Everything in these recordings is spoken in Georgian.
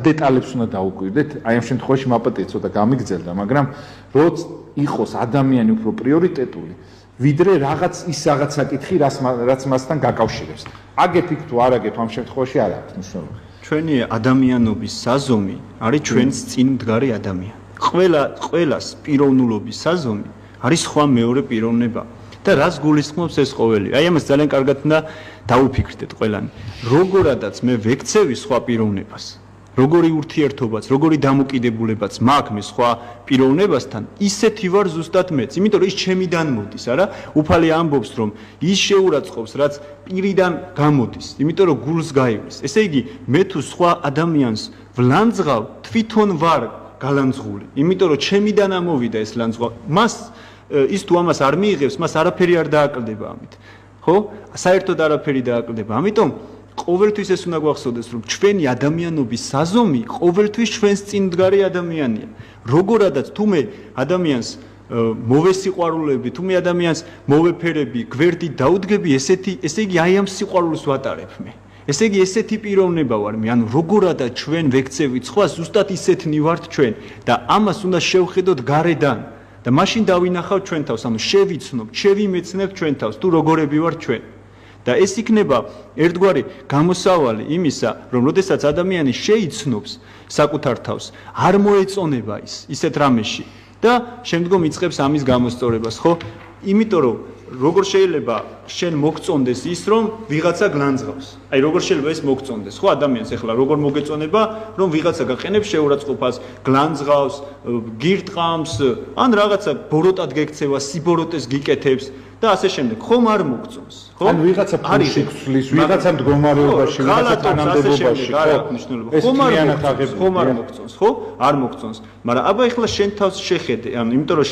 დეტალებს უნდა დაუკვირდეთ, აი ამ შემთხვევაში მაპატია ცოტა გამიგრძელდა, მაგრამ როც იყოს ადამიანი უფრო პრიორიტეტული, ვიდრე ის რაღაც საკითხი, რაც მასთან გაკავშირებს. აგებ იქ თუ არ აგებ ამ შემთხვევაში არ აქვს მნიშვნელობა. ჩვენი ადამიანობის საზომი არის ჩვენს წინ მდგარი ადამიანი. ყველას პიროვნულობის საზომი არის სხვა მეორე პიროვნება. და რას გულისხმობს ეს ყოველი? აი ამას ძალიან კარგად უნდა დაუფიქრდეთ ყველანი. როგორადაც მე ვექცევი სხვა პიროვნებას, როგორი ურთიერთობაც, როგორი დამოკიდებულებაც მაქვს მე სხვა პიროვნებასთან, ისეთი ვარ ზუსტად მეც. იმიტომ რომ ის ჩემიდან მოდის, არა? უფალი ამბობს, რომ ის შეურაცხყოფს, რაც პირიდან გამოდის, იმიტომ რომ გულს გაივლის. ესე იგი, მე თუ სხვა ადამიანს ვლანძღავ, თვითონ ვარ გალანძღული. იმიტომ რომ ჩემიდან ამოვიდა ეს ლანძღვა. ის თუ ამას არ მიიღებს, მას არაფერი არ დააკლდება ამით. ხო? საერთოდ არაფერი დააკლდება. ამიტომ ყოველთვის ეს უნდა გვახსოვდეს, რომ ჩვენი ადამიანობის საზომი ყოველთვის ჩვენს წინ მდგარი ადამიანია. როგორადაც თუ მე ადამიანს მოვესიყვარულები, თუ მე ადამიანს მოვეფერები, გვერდით დაუდგები, ესე იგი აი ამ სიყვარულს ვატარებ მე. ესე იგი ესეთი პიროვნება ვარ მე, ანუ როგორადაც ჩვენ ვექცევით სხვას, ზუსტად ისეთნი ვართ ჩვენ და ამას უნდა შევხედოთ გარედან. და მაშინ დავინახავთ ჩვენ თავს, ანუ შევიცნობთ, შევიმეცნებთ ჩვენ თავს, თუ როგორები ვართ ჩვენ. და ეს იქნება ერთგვარი გამოსავალი იმისა, რომ როდესაც ადამიანი შეიცნობს საკუთარ თავს, არ მოეწონება ისეთ რამეში და შემდგომ იწყებს ამის გამოსწორებას, ხო? იმიტომ რომ როგორ შეიძლება შენ მოგწონდეს ის, რომ ვიღაცა გლანძღავს. აი როგორ შეიძლება ეს მოგწონდეს, ხო ადამიანს ეხლა როგორ მოგეწონება, რომ ვიღაცა გაყენებს შეურაცხყოფას, გლანძღავს, გირტყამს, ან რაღაცა ბოროტად გექცევა, სიბოროტეს გიკეთებს და ასე შემდეგ. ხომ არ მოგწონს, ხო? ან ვიღაცა ფულში გცვლის, ვიღაცა მდგომარეობაში, ვიღაცა თანამდებობაში, ხომ არ მოგწონს, ხო? არ მოგწონს. მაგრამ აბა ეხლა შენ თავს შეხედე, ანუ იმიტომ რომ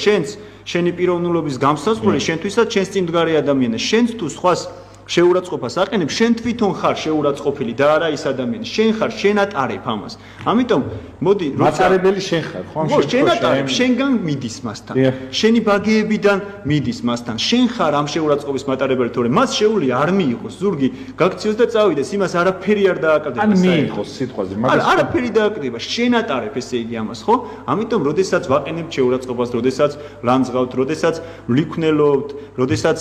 შენი პიროვნულობის გამსაზღვრელი შენთვისაც შენს წინ მდგარი ადამიანია. შენც თუ სხვას შეურაცხყოფას აყენებ, შენ თვითონ ხარ შეურაცხყოფილი და არა ის ადამიანი. შენ ხარ, შენ ატარებ ამას. ამიტომ მოდი, მატარებელი შენ ხარ, ხო? ხო, შენ ატარებ, შენგან მიდის მასთან. შენი ბაგეებიდან მიდის მასთან. შენ ხარ ამ შეურაცხყოფის მატარებელი, თორე მას შეუძლია არ მიიღოს, ზურგი გაქციოს და წავიდეს, იმას არაფერი არ დააკლდება. ან მიიღოს სიტყვაზე, მაგრამ არაფერი დააკლდება, შენ ატარებ ესე იგი ამას, ხო? ამიტომ როდესაც ვაყენებთ შეურაცხყოფას, როდესაც ლანძღავთ, როდესაც ვლიქნელობთ, როდესაც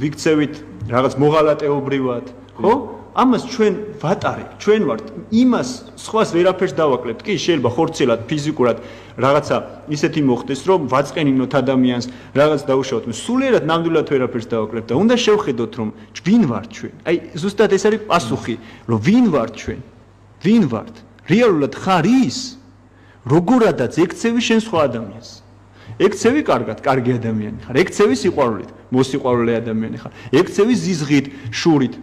ვიქცევით რაღაც მოღალატეობრივად, ხო? ამას ჩვენ ვატარებთ, ჩვენ ვართ იმას სხვას ვერაფერს დავაკლებთ. კი, შეიძლება ხორცელად, ფიზიკურად რაღაცა ისეთი მოხდეს, რომ ვაწყენინოთ ადამიანს, რაღაც დაუშავოთ. სულიერად ნამდვილად ვერაფერს დავაკლებთ და უნდა შევხედოთ, რომ ვინ ვართ ჩვენ. აი, ზუსტად ეს არის პასუხი, რომ ვინ ვართ ჩვენ? ვინ ვართ? რეალურად ხარ ის, როგორადაც ექცევი შენ სხვა ადამიანს. ექცევი კარგად, კარგი ადამიანი ხარ. ექცევი სიყვარულით, მოსიყვარულე ადამიანი ხარ. ექცევი ზიზღით, შურით,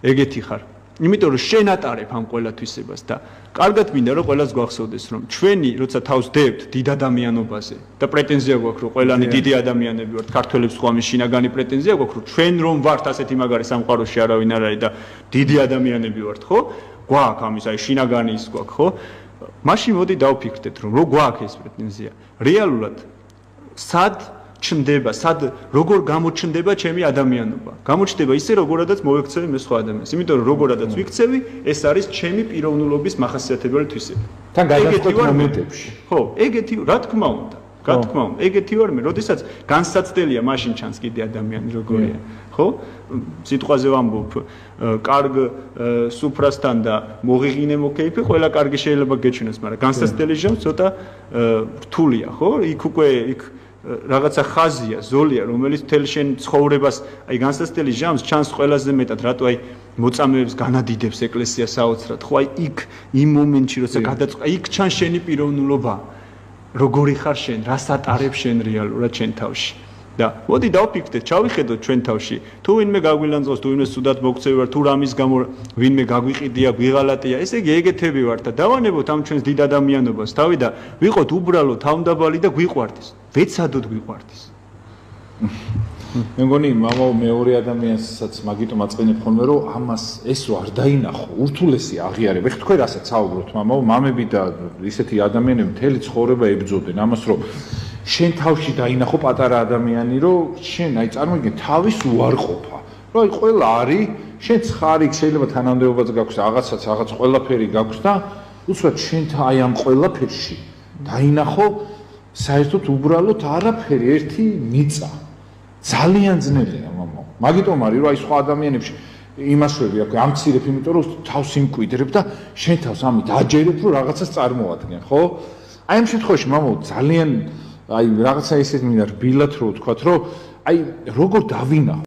ეგეთი ხარ. იმიტომ რომ შენ ატარებ ამ ყველათვისებას და კარგად მინდა რომ ყველას გვახსოვდეს რომ ჩვენი როცა თავს დებთ დიდ ადამიანობაზე და პრეტენზია გვაქვს რომ ყველანი დიდი ადამიანები ვართ, ქართველებს სხვა შინაგანი პრეტენზია გვაქვს რომ ჩვენ რომ ვართ ასეთი მაგარი სამყაროში არავინ არ არის და დიდი ადამიანები ვართ, ხო? გვაქვს ამის აი შინაგანი ის გვაქვს, ხო? მაშინ მოდი დავფიქრდეთ რომ გვაქვს ეს პრეტენზია. რეალურად სად ჩნდება, როგორ გამოჩნდება ჩემი ადამიანობა? გამოჩნდება ისე, როგორადაც მოვექცევი მე სხვა ადამიანს. იმიტომ რომ როგორადაც ვიქცევი, ეს არის ჩემი პიროვნულობის მახასიათებელი თვისება. თან გადაწყვეტ მომენტებში. ხო, ეგეთი, რა თქმა უნდა. რა თქმა უნდა, ეგეთი ვარ მე, როდესაც განსაცდელია, მაშინ ჩანს კიდე ადამიანი როგორია, ხო? სიტყვაზე ვამბობ, კარგ სუფრასთან და მოღიღინე მოკეიფე, ყველა კარგი შეიძლება გეჩვენოს, მაგრამ განსაცდელი ჟამს ცოტა რთულია, ხო? იქ უკვე რაღაცა ხაზია, ზოლია, რომელიც მთელ შენ ცხოვრებას, აი განსაცდელი ჟამს ჩანს ყველაზე მეტად, რატო აი მოწამეებს განადიდებს ეკლესია საოცრად, ხო? აი იქ იმ მომენტში, როცა გადაწყდა, იქ ჩანს შენი პიროვნულობა. როგორი ხარ შენ, რას ატარებ შენ რეალურად შენ თავში. და მოდი დავფიქრდეთ, ჩავიხედოთ ჩვენ თავში, თუ ვინმე გაგვილანძღავს, თუ ვინმე სუდად მოგცევი ვარ, თუ რამის გამო ვინმე გაგვიყიდია, გვიღალატია, ესე იგი ეგეთები ვართ და დავანებოთ ამ ჩვენს დიდ ადამიანობას თავი და ვიყოთ უბრალო თავმდაბალი და გვიყვარდეს. ვეცადოთ გვიყვარდეს. მე მგონი მამაო მეორე ადამიანსაც მაგიტომ აწყენებ ხოლმე რომ ამას ეს რო არ დაინახო ურთულესი აღიარება. ეხლა თქვენ რასაც საუბრობთ მამაო, მამები და ისეთი ადამიანები მთელი ცხოვრება ებრძოდნენ ამას რომ შენ თავში დაინახო პატარა ადამიანი რომ შენ აი წარმოგიდგენ თავის უარყოფა. რომ აი ყველა არის, შენ ხარ იქ შეიძლება თანამდებობაც გაქვს, რაღაცაც რაღაც ყველაფერი გაქვს და უცბად შენთან აი ამ ყველაფერში დაინახო საერთოდ უბრალოდ არაფერი, ერთი მიწა. ძალიან ძნელია, მამაო. მაგიტომ არის რომ აი სხვა ადამიანებში იმას ვები აქვს, ამცირებ, იმიტომ რომ თავს იმკვიდრებ და შენ თავს ამით აჯერებ, რომ რაღაცას წარმოადგენ, ხო? აი ამ შემთხვევაში მამაო ძალიან აი რაღაცა ისეთ მინდა რბილად რო ვთქვათ, რომ აი როგორ დავინახო